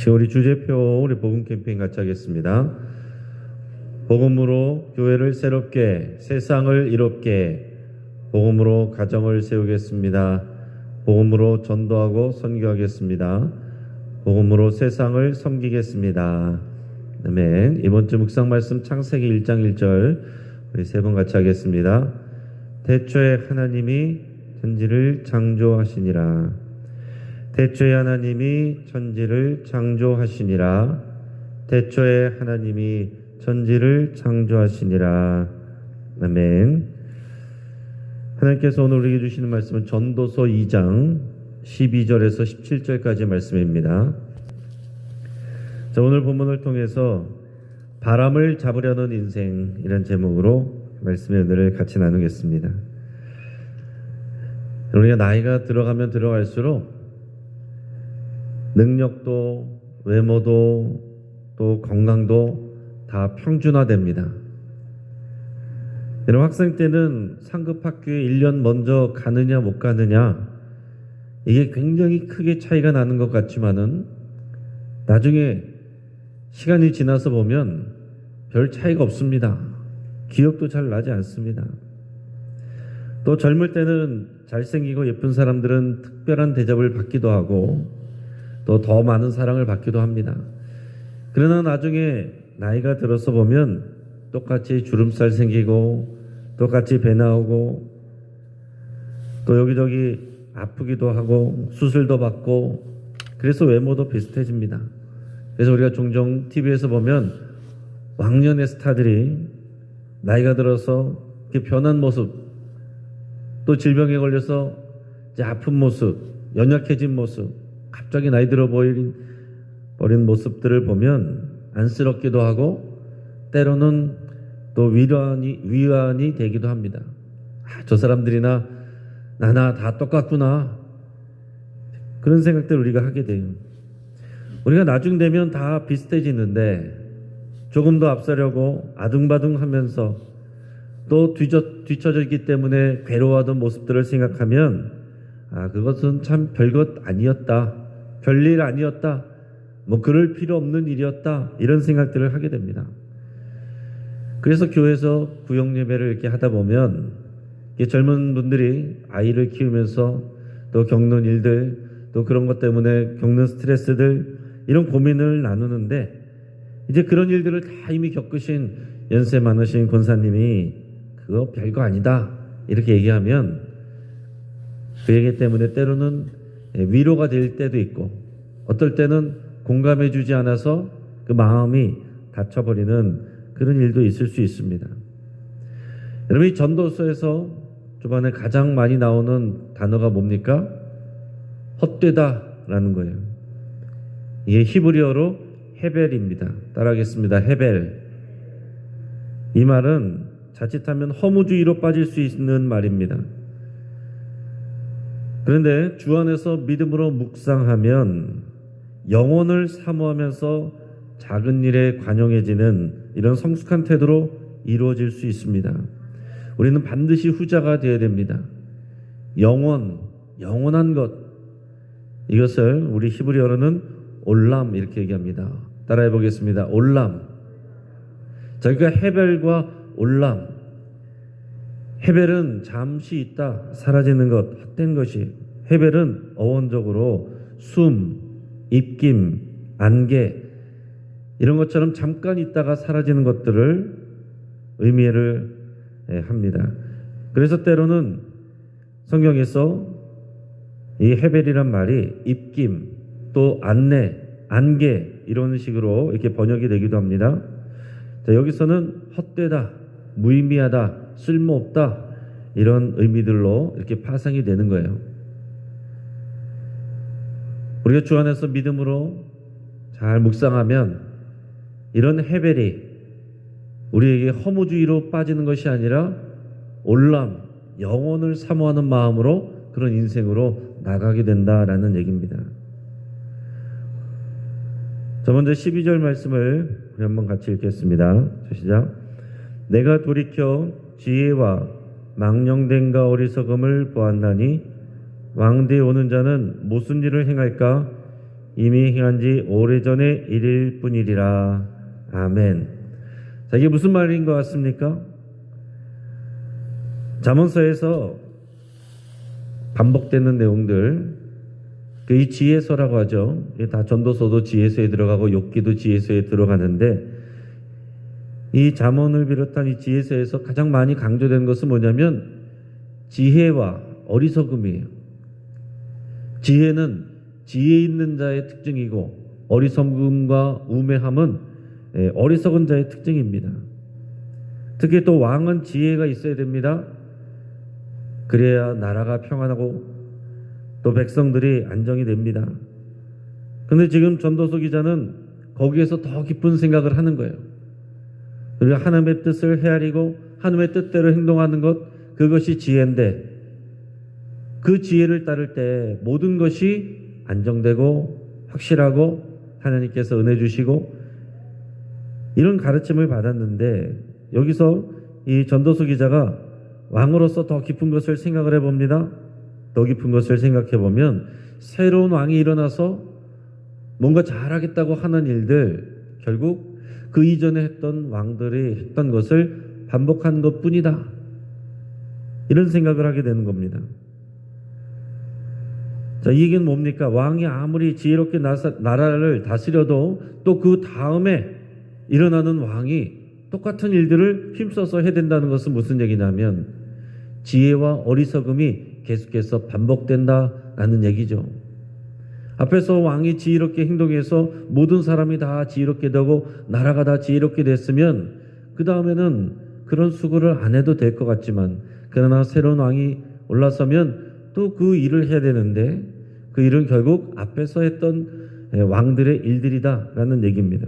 우리 주제표 우리 복음 캠페인 같이 하겠습니다. 복음으로 교회를 새롭게, 세상을 이롭게, 복음으로 가정을 세우겠습니다. 복음으로 전도하고 선교하겠습니다. 복음으로 세상을 섬기겠습니다. 아멘. 이번 주 묵상 말씀 창세기 1장 1절 우리 세 번 같이 하겠습니다. 태초에 하나님이 천지를 창조하시니라. 태초에 하나님이 천지를 창조하시니라. 태초에 하나님이 천지를 창조하시니라. 아멘. 하나님께서 오늘 우리에게 주시는 말씀은 전도서 2장 12절에서 17절까지 말씀입니다. 자, 오늘 본문을 통해서 바람을 잡으려는 인생 이런 제목으로 말씀의 은혜를 같이 나누겠습니다. 우리가 나이가 들어가면 들어갈수록 능력도 외모도 또 건강도 다 평준화됩니다. 여러분, 학생 때는 상급 학교에 1년 먼저 가느냐 못 가느냐 이게 굉장히 크게 차이가 나는 것 같지만은 나중에 시간이 지나서 보면 별 차이가 없습니다. 기억도 잘 나지 않습니다. 또 젊을 때는 잘생기고 예쁜 사람들은 특별한 대접을 받기도 하고 또 더 많은 사랑을 받기도 합니다. 그러나 나중에 나이가 들어서 보면 똑같이 주름살 생기고 똑같이 배 나오고 또 여기저기 아프기도 하고 수술도 받고 그래서 외모도 비슷해집니다. 그래서 우리가 종종 TV에서 보면 왕년의 스타들이 나이가 들어서 이렇게 변한 모습 또 질병에 걸려서 이제 아픈 모습, 연약해진 모습, 갑자기 나이 들어 버린 모습들을 보면 안쓰럽기도 하고 때로는 또 위안이 되기도 합니다. 저 사람들이나 나나 다 똑같구나. 그런 생각들을 우리가 하게 돼요. 우리가 나중 되면 다 비슷해지는데 조금 더 앞서려고 아둥바둥하면서 또 뒤처지기 때문에 괴로워하던 모습들을 생각하면 그것은 참 별것 아니었다. 별일 아니었다. 뭐 그럴 필요 없는 일이었다. 이런 생각들을 하게 됩니다. 그래서 교회에서 구역 예배를 이렇게 하다 보면 젊은 분들이 아이를 키우면서 또 겪는 일들 또 그런 것 때문에 겪는 스트레스들 이런 고민을 나누는데 이제 그런 일들을 다 이미 겪으신 연세 많으신 권사님이 그거 별거 아니다 이렇게 얘기하면 그 얘기 때문에 때로는 위로가 될 때도 있고 어떨 때는 공감해 주지 않아서 그 마음이 다쳐버리는 그런 일도 있을 수 있습니다. 여러분, 이 전도서에서 초반에 가장 많이 나오는 단어가 뭡니까? 헛되다 라는 거예요. 이게 히브리어로 헤벨입니다. 따라하겠습니다. 헤벨. 이 말은 자칫하면 허무주의로 빠질 수 있는 말입니다. 그런데 주 안에서 믿음으로 묵상하면 영혼을 사모하면서 작은 일에 관용해지는 이런 성숙한 태도로 이루어질 수 있습니다. 우리는 반드시 후자가 되어야 됩니다. 영원한 것. 이것을 우리 히브리어로는 올람 이렇게 얘기합니다. 따라해 보겠습니다. 올람. 자, 그러니까 헤벨과 올람. 헤벨은 잠시 있다 사라지는 것, 헛된 것이. 헤벨은 어원적으로 숨, 입김, 안개 이런 것처럼 잠깐 있다가 사라지는 것들을 의미를 합니다. 그래서 때로는 성경에서 이 헤벨이란 말이 입김, 또 안내, 안개 이런 식으로 이렇게 번역이 되기도 합니다. 자, 여기서는 헛되다, 무의미하다, 쓸모없다 이런 의미들로 이렇게 파생이 되는 거예요. 우리가 주 안에서 믿음으로 잘 묵상하면 이런 헤벨이 우리에게 허무주의로 빠지는 것이 아니라 올람, 영혼을 사모하는 마음으로 그런 인생으로 나가게 된다라는 얘기입니다. 자, 먼저 12절 말씀을 우리 한번 같이 읽겠습니다. 시작. 내가 돌이켜 지혜와 망령됨과 어리석음을 보았나니 왕대에 오는 자는 무슨 일을 행할까? 이미 행한 지 오래전의 일일 뿐이리라. 아멘. 자, 이게 무슨 말인 것 같습니까? 잠언서에서 반복되는 내용들, 이 지혜서라고 하죠. 다 전도서도 지혜서에 들어가고 욥기도 지혜서에 들어가는데, 이 잠언을 비롯한 이 지혜서에서 가장 많이 강조되는 것은 뭐냐면 지혜와 어리석음이에요. 지혜는 지혜 있는 자의 특징이고, 어리석음과 우매함은 어리석은 자의 특징입니다. 특히 또 왕은 지혜가 있어야 됩니다. 그래야 나라가 평안하고 또 백성들이 안정이 됩니다. 그런데 지금 전도서 기자는 거기에서 더 깊은 생각을 하는 거예요. 우리가 하나님의 뜻을 헤아리고 하나님의 뜻대로 행동하는 것, 그것이 지혜인데, 그 지혜를 따를 때 모든 것이 안정되고 확실하고 하나님께서 은혜 주시고, 이런 가르침을 받았는데, 여기서 이 전도서 기자가 왕으로서 더 깊은 것을 생각을 해봅니다. 더 깊은 것을 생각해 보면 새로운 왕이 일어나서 뭔가 잘하겠다고 하는 일들, 결국 그 이전에 했던 왕들이 했던 것을 반복한 것뿐이다, 이런 생각을 하게 되는 겁니다. 자, 이 얘기는 뭡니까? 왕이 아무리 지혜롭게 나라를 다스려도 또 그 다음에 일어나는 왕이 똑같은 일들을 힘써서 해야 된다는 것은 무슨 얘기냐면 지혜와 어리석음이 계속해서 반복된다라는 얘기죠. 앞에서 왕이 지혜롭게 행동해서 모든 사람이 다 지혜롭게 되고 나라가 다 지혜롭게 됐으면 그 다음에는 그런 수고를 안 해도 될 것 같지만, 그러나 새로운 왕이 올라서면 또 그 일을 해야 되는데 그 일은 결국 앞에서 했던 왕들의 일들이다라는 얘기입니다.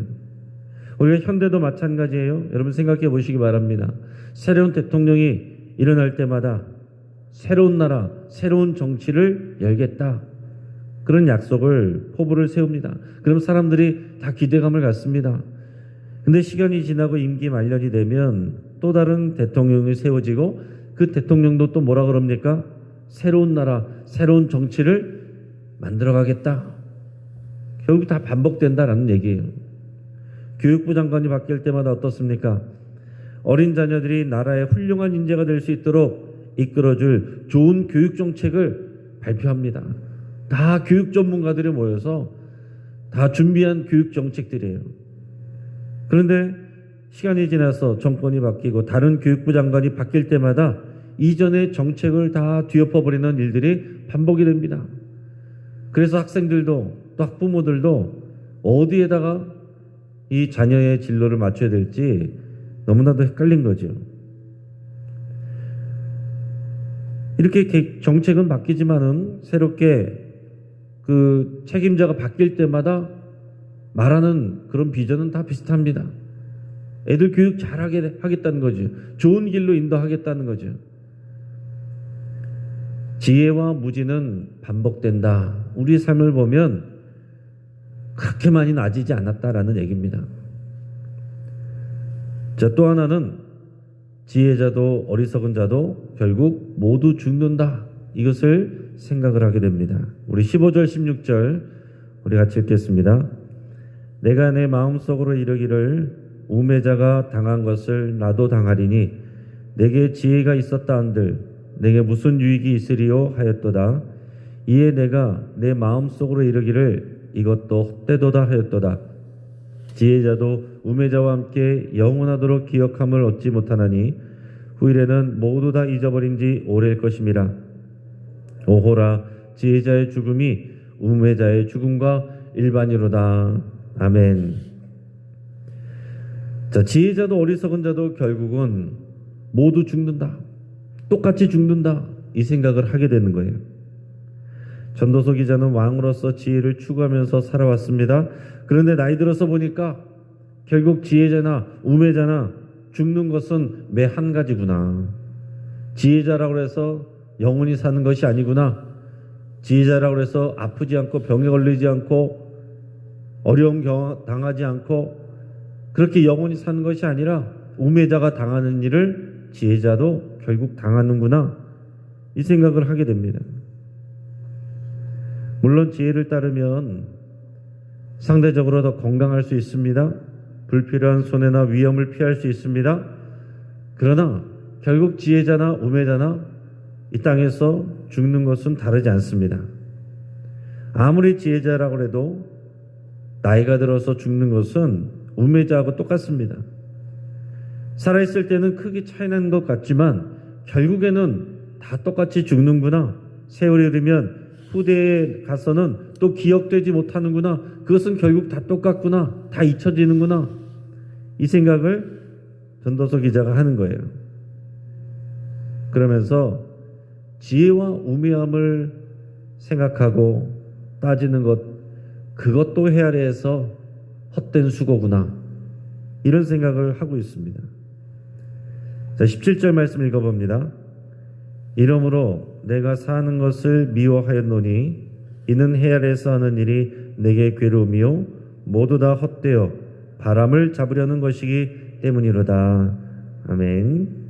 우리가 현대도 마찬가지예요. 여러분 생각해 보시기 바랍니다. 새로운 대통령이 일어날 때마다 새로운 나라, 새로운 정치를 열겠다, 그런 약속을, 포부를 세웁니다. 그럼 사람들이 다 기대감을 갖습니다. 근데 시간이 지나고 임기 만료이 되면 또 다른 대통령이 세워지고 그 대통령도 또 뭐라 그럽니까? 새로운 나라, 새로운 정치를 만들어가겠다. 결국 다 반복된다라는 얘기예요. 교육부 장관이 바뀔 때마다 어떻습니까? 어린 자녀들이 나라의 훌륭한 인재가 될 수 있도록 이끌어줄 좋은 교육 정책을 발표합니다. 다 교육 전문가들이 모여서 다 준비한 교육 정책들이에요. 그런데 시간이 지나서 정권이 바뀌고 다른 교육부 장관이 바뀔 때마다 이전의 정책을 다 뒤엎어버리는 일들이 반복이 됩니다. 그래서 학생들도 또 학부모들도 어디에다가 이 자녀의 진로를 맞춰야 될지 너무나도 헷갈린 거죠. 이렇게 정책은 바뀌지만은 새롭게 그 책임자가 바뀔 때마다 말하는 그런 비전은 다 비슷합니다. 애들 교육 잘하게 하겠다는 거죠. 좋은 길로 인도하겠다는 거죠. 지혜와 무지는 반복된다. 우리 삶을 보면 그렇게 많이 나아지지 않았다라는 얘기입니다. 자, 또 하나는 지혜자도 어리석은 자도 결국 모두 죽는다, 이것을 생각을 하게 됩니다. 우리 15절 16절 우리 같이 읽겠습니다. 내가 내 마음속으로 이르기를 우매자가 당한 것을 나도 당하리니 내게 지혜가 있었다 한들 내게 무슨 유익이 있으리요 하였도다. 이에 내가 내 마음속으로 이르기를 이것도 헛되도다 하였도다. 지혜자도 우매자와 함께 영원하도록 기억함을 얻지 못하나니 후일에는 모두 다 잊어버린 지 오래일 것임이라. 오호라, 지혜자의 죽음이 우매자의 죽음과 일반이로다. 아멘. 자, 지혜자도 어리석은 자도 결국은 모두 죽는다, 똑같이 죽는다, 이 생각을 하게 되는 거예요. 전도서 기자는 왕으로서 지혜를 추구하면서 살아왔습니다. 그런데 나이 들어서 보니까 결국 지혜자나 우매자나 죽는 것은 매 한 가지구나. 지혜자라고 해서 영원히 사는 것이 아니구나. 지혜자라고 해서 아프지 않고 병에 걸리지 않고 어려움 당하지 않고 그렇게 영원히 사는 것이 아니라 우매자가 당하는 일을 지혜자도 결국 당하는구나, 이 생각을 하게 됩니다. 물론 지혜를 따르면 상대적으로 더 건강할 수 있습니다. 불필요한 손해나 위험을 피할 수 있습니다. 그러나 결국 지혜자나 우매자나 이 땅에서 죽는 것은 다르지 않습니다. 아무리 지혜자라고 해도 나이가 들어서 죽는 것은 우매자하고 똑같습니다. 살아있을 때는 크게 차이 나는 것 같지만 결국에는 다 똑같이 죽는구나. 세월이 흐르면 후대에 가서는 또 기억되지 못하는구나. 그것은 결국 다 똑같구나. 다 잊혀지는구나. 이 생각을 전도서 기자가 하는 거예요. 그러면서 지혜와 우매함을 생각하고 따지는 것, 그것도 헤아려서 헛된 수고구나. 이런 생각을 하고 있습니다. 자, 17절 말씀 읽어봅니다. 이러므로 내가 사는 것을 미워하였노니 이는 헤아려서 하는 일이 내게 괴로움이요 모두 다 헛되어 바람을 잡으려는 것이기 때문이로다. 아멘.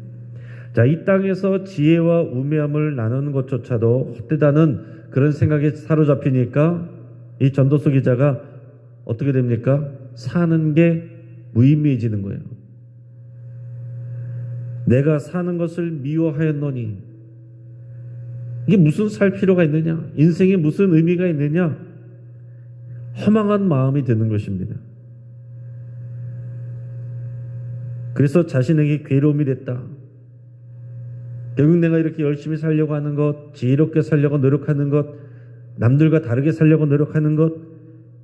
자, 이 땅에서 지혜와 우매함을 나누는 것조차도 헛되다는 그런 생각에 사로잡히니까 이 전도서 기자가 어떻게 됩니까? 사는 게 무의미해지는 거예요. 내가 사는 것을 미워하였노니 이게 무슨 살 필요가 있느냐? 인생에 무슨 의미가 있느냐? 허망한 마음이 드는 것입니다. 그래서 자신에게 괴로움이 됐다. 결국 내가 이렇게 열심히 살려고 하는 것, 지혜롭게 살려고 노력하는 것, 남들과 다르게 살려고 노력하는 것,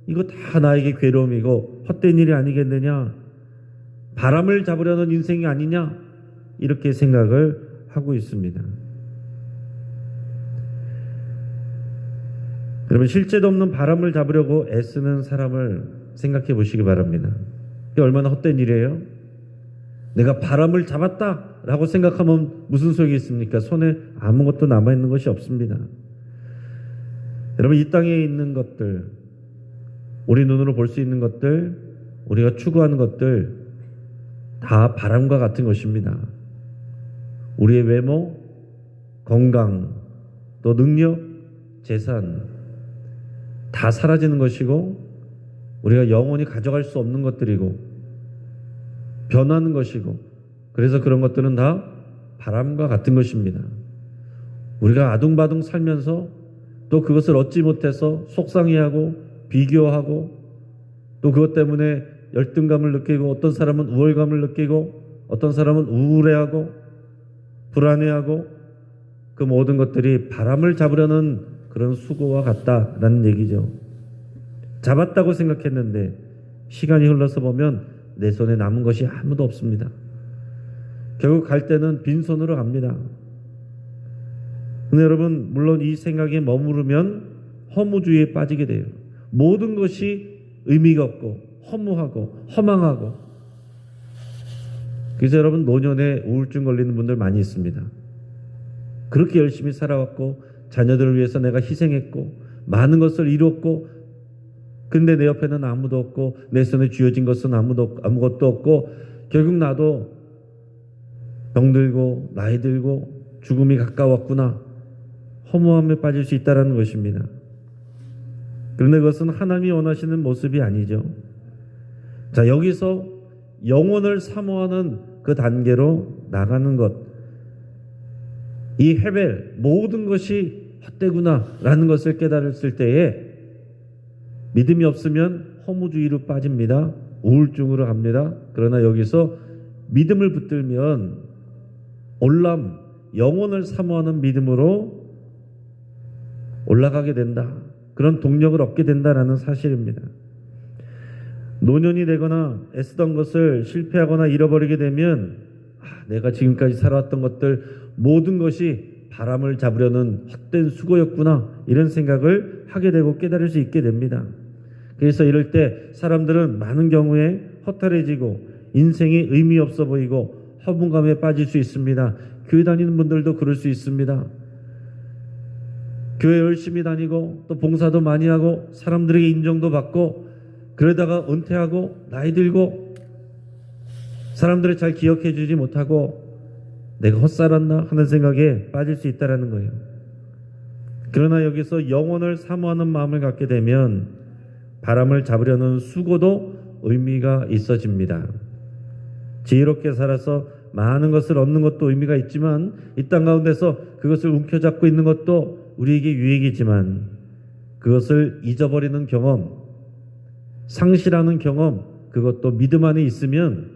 이거 다 나에게 괴로움이고 헛된 일이 아니겠느냐? 바람을 잡으려는 인생이 아니냐? 이렇게 생각을 하고 있습니다. 여러분, 실제도 없는 바람을 잡으려고 애쓰는 사람을 생각해 보시기 바랍니다. 이게 얼마나 헛된 일이에요? 내가 바람을 잡았다 라고 생각하면 무슨 소용이 있습니까? 손에 아무것도 남아있는 것이 없습니다. 여러분, 이 땅에 있는 것들, 우리 눈으로 볼 수 있는 것들, 우리가 추구하는 것들 다 바람과 같은 것입니다. 우리의 외모, 건강, 또 능력, 재산 다 사라지는 것이고 우리가 영원히 가져갈 수 없는 것들이고 변하는 것이고, 그래서 그런 것들은 다 바람과 같은 것입니다. 우리가 아둥바둥 살면서 또 그것을 얻지 못해서 속상해하고 비교하고 또 그것 때문에 열등감을 느끼고, 어떤 사람은 우월감을 느끼고 어떤 사람은 우울해하고 불안해하고, 그 모든 것들이 바람을 잡으려는 그런 수고와 같다라는 얘기죠. 잡았다고 생각했는데 시간이 흘러서 보면 내 손에 남은 것이 아무도 없습니다. 결국 갈 때는 빈손으로 갑니다. 근데 여러분, 물론 이 생각에 머무르면 허무주의에 빠지게 돼요. 모든 것이 의미가 없고 허무하고 허망하고. 그래서 여러분, 노년에 우울증 걸리는 분들 많이 있습니다. 그렇게 열심히 살아왔고 자녀들을 위해서 내가 희생했고 많은 것을 이뤘고, 근데 내 옆에는 아무도 없고 내 손에 쥐어진 것은 아무것도 없고 결국 나도 병들고 나이 들고 죽음이 가까웠구나. 허무함에 빠질 수 있다는 것입니다. 그런데 그것은 하나님이 원하시는 모습이 아니죠. 자, 여기서 영혼을 사모하는 그 단계로 나가는 것, 이 헤벨, 모든 것이 헛되구나 라는 것을 깨달았을 때에 믿음이 없으면 허무주의로 빠집니다. 우울증으로 갑니다. 그러나 여기서 믿음을 붙들면 올람, 영혼을 사모하는 믿음으로 올라가게 된다. 그런 동력을 얻게 된다라는 사실입니다. 노년이 되거나 애쓰던 것을 실패하거나 잃어버리게 되면 내가 지금까지 살아왔던 것들 모든 것이 바람을 잡으려는 헛된 수고였구나, 이런 생각을 하게 되고 깨달을 수 있게 됩니다. 그래서 이럴 때 사람들은 많은 경우에 허탈해지고 인생이 의미 없어 보이고 허무감에 빠질 수 있습니다. 교회 다니는 분들도 그럴 수 있습니다. 교회 열심히 다니고 또 봉사도 많이 하고 사람들에게 인정도 받고 그러다가 은퇴하고 나이 들고 사람들을 잘 기억해 주지 못하고 내가 헛살았나 하는 생각에 빠질 수 있다는 거예요. 그러나 여기서 영혼을 사모하는 마음을 갖게 되면 바람을 잡으려는 수고도 의미가 있어집니다. 지혜롭게 살아서 많은 것을 얻는 것도 의미가 있지만 이 땅 가운데서 그것을 움켜잡고 있는 것도 우리에게 유익이지만 그것을 잊어버리는 경험, 상실하는 경험, 그것도 믿음 안에 있으면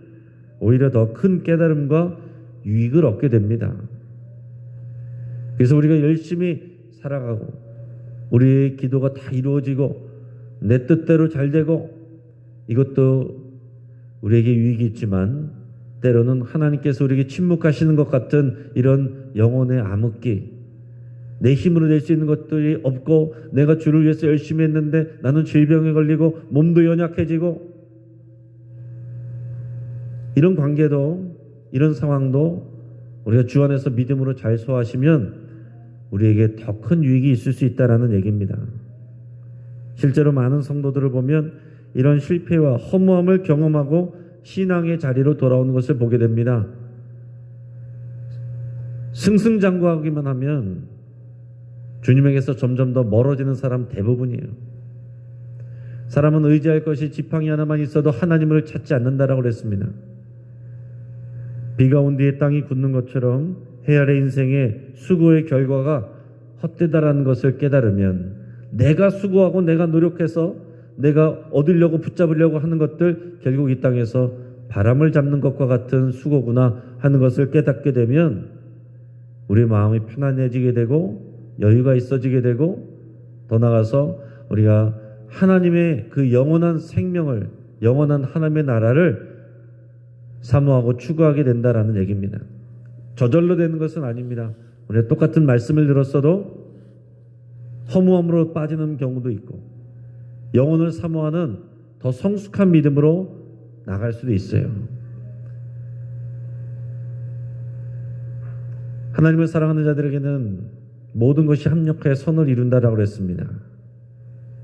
오히려 더 큰 깨달음과 유익을 얻게 됩니다. 그래서 우리가 열심히 살아가고 우리의 기도가 다 이루어지고 내 뜻대로 잘 되고 이것도 우리에게 유익이 있지만 때로는 하나님께서 우리에게 침묵하시는 것 같은 이런 영혼의 암흑기, 내 힘으로 낼 수 있는 것들이 없고 내가 주를 위해서 열심히 했는데 나는 질병에 걸리고 몸도 연약해지고 이런 관계도 이런 상황도 우리가 주 안에서 믿음으로 잘 소화하시면 우리에게 더 큰 유익이 있을 수 있다는 얘기입니다. 실제로 많은 성도들을 보면 이런 실패와 허무함을 경험하고 신앙의 자리로 돌아오는 것을 보게 됩니다. 승승장구하기만 하면 주님에게서 점점 더 멀어지는 사람 대부분이에요. 사람은 의지할 것이 지팡이 하나만 있어도 하나님을 찾지 않는다라고 그랬습니다. 비가 온 뒤에 땅이 굳는 것처럼 헤아려 인생의 수고의 결과가 헛되다라는 것을 깨달으면 내가 수고하고 내가 노력해서 내가 얻으려고 붙잡으려고 하는 것들 결국 이 땅에서 바람을 잡는 것과 같은 수고구나 하는 것을 깨닫게 되면 우리 마음이 편안해지게 되고 여유가 있어지게 되고 더 나아가서 우리가 하나님의 그 영원한 생명을 영원한 하나님의 나라를 사모하고 추구하게 된다라는 얘기입니다. 저절로 되는 것은 아닙니다. 우리가 똑같은 말씀을 들었어도 허무함으로 빠지는 경우도 있고 영혼을 사모하는 더 성숙한 믿음으로 나갈 수도 있어요. 하나님을 사랑하는 자들에게는 모든 것이 합력하여 선을 이룬다라고 했습니다.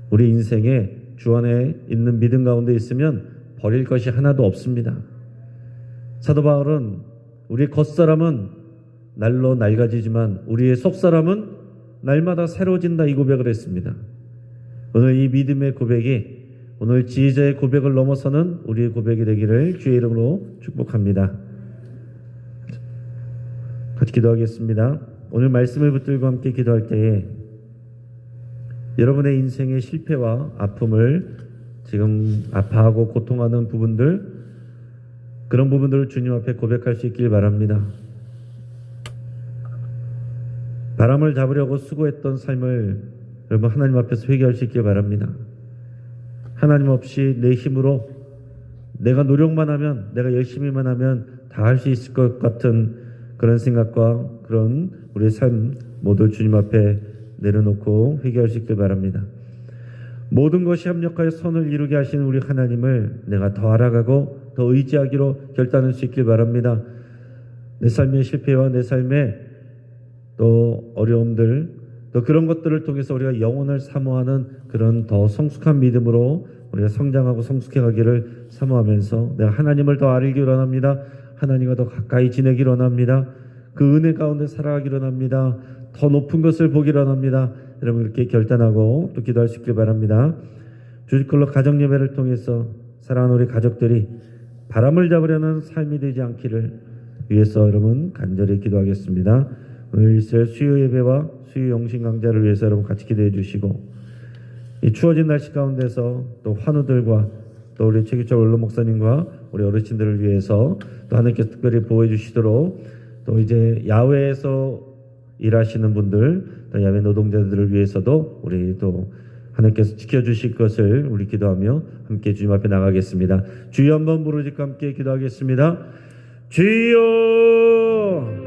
우리 인생에 주 안에 있는 믿음 가운데 있으면 버릴 것이 하나도 없습니다. 사도 바울은 우리의 겉사람은 날로 낡아지지만 우리의 속사람은 날마다 새로워진다 이 고백을 했습니다. 오늘 이 믿음의 고백이 오늘 지혜자의 고백을 넘어서는 우리의 고백이 되기를 주의 이름으로 축복합니다. 같이 기도하겠습니다. 오늘 말씀을 붙들고 함께 기도할 때에 여러분의 인생의 실패와 아픔을 지금 아파하고 고통하는 부분들 그런 부분들을 주님 앞에 고백할 수 있길 바랍니다. 바람을 잡으려고 수고했던 삶을 여러분 하나님 앞에서 회개할 수 있길 바랍니다. 하나님 없이 내 힘으로 내가 노력만 하면 내가 열심히만 하면 다 할 수 있을 것 같은 그런 생각과 그런 우리의 삶 모두 주님 앞에 내려놓고 회개할 수 있길 바랍니다. 모든 것이 합력하여 선을 이루게 하시는 우리 하나님을 내가 더 알아가고 더 의지하기로 결단할 수 있길 바랍니다. 내 삶의 실패와 내 삶의 또 어려움들 또 그런 것들을 통해서 우리가 영혼을 사모하는 그런 더 성숙한 믿음으로 우리가 성장하고 성숙해 가기를 사모하면서 내가 하나님을 더 알기를 원합니다. 하나님과 더 가까이 지내기를 원합니다. 그 은혜 가운데 살아가기를 원합니다. 더 높은 것을 보기를 원합니다. 여러분 이렇게 결단하고 또 기도할 수 있길 바랍니다. 주일컬로 가정예배를 통해서 사랑하는 우리 가족들이 바람을 잡으려는 삶이 되지 않기를 위해서 여러분 간절히 기도하겠습니다. 오늘 이스라엘 수요 예배와 수요 영신 강좌를 위해서 여러분 같이 기도해 주시고 이 추워진 날씨 가운데서 또 환우들과 또 우리 최규철 원로 목사님과 우리 어르신들을 위해서 또 하나님께서 특별히 보호해 주시도록 또 이제 야외에서 일하시는 분들 또 야외 노동자들을 위해서도 우리 또 하나님께서 지켜주실 것을 우리 기도하며 함께 주님 앞에 나가겠습니다. 주여 한번 부르짖고 함께 기도하겠습니다. 주여